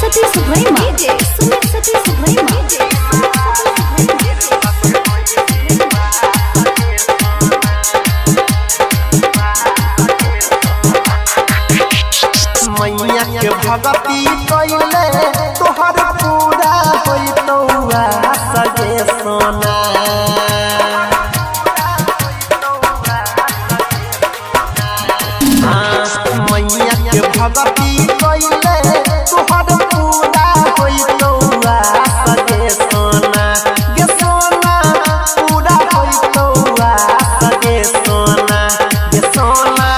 Sati Suprema DJ Sumit Sati Suprema मैया के भगती कइले तोहर पूरा होइतौआ सगे सोना मैया के भगती कइले तोहर पूरा होइतौआ सगे सोना गे सोना पूरा होइतौआ सगे सोना गे सोना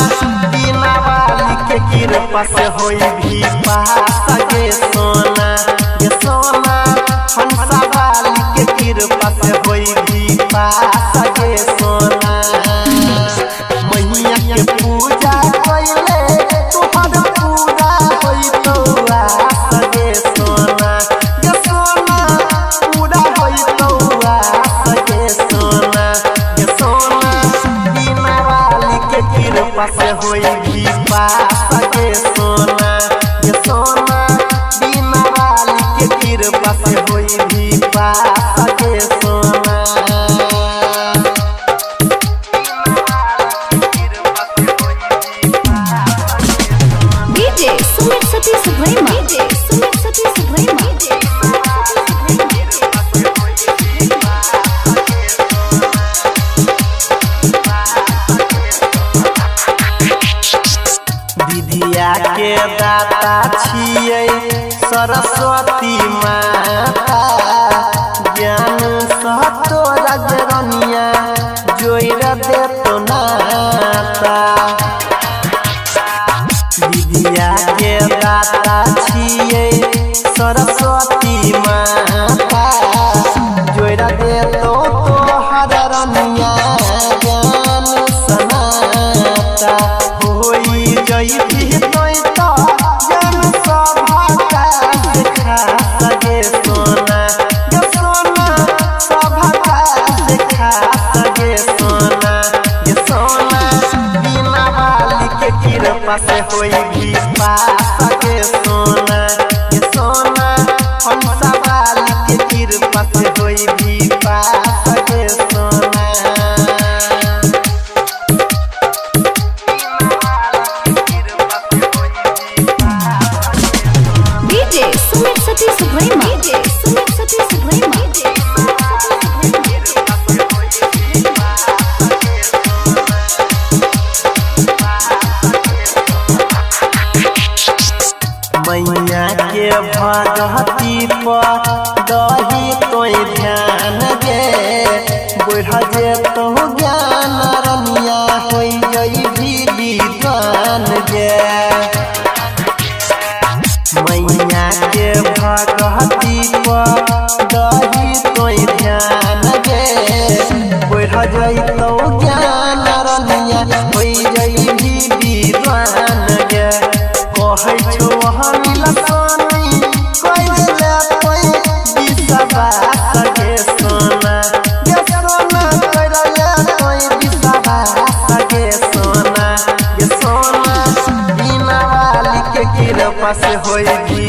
बिना वाली के कृपा से होई भी पास गे सोना गे सोना हंसा वाली के कृपा से होई भी पास गे सोना मैया के पूजा कइले तोहर पूरा होइतौआ सगे सोना गे सोना पूरा होइतौआ सगे सोना गे सोना बिना वाली के कृपा से होई भी पास गे सोना गे सोना बिना वाली के कृपा से होई भी पास गे सोना DJ Sumit Sati Suprema DJ Sumit Sati Suprema विद्या के दाता छियै सरस्वती माता ज्ञान सहतो रजरनिया जोइर देतो नाता विद्या के दाता छियै सरस्वती माता जोइर देतो तोहर रनिया ज्ञान सनाता होई जई भी तोय तो जन सभा का देखा सगे सोना गे सोना सभा का देखा सगे सोना गे सोना बिना वाली के कृपा से होई भी पास गे सोना गे सोना हंसा वाली के कृपा से होई भी पास गे सोना DJ Sumit Sati Suprema DJ Sumit Sati Suprema मैया के भगती पर दही तोय ध्यान गे बढ़ जे तो ज्ञान रनिया होई जई भी विद्वान गे मैया के भगती पर दही तोय ध्यान गे बढ़ जई तो ज्ञान रनिया होई जई भी विद्वान गे कहै छौ हम लसनी कइले तोय विश्वास गे सोना गे सोना कइले तोय विश्वास गे सोना गे सोना बिना वाली के कृपा से होई भी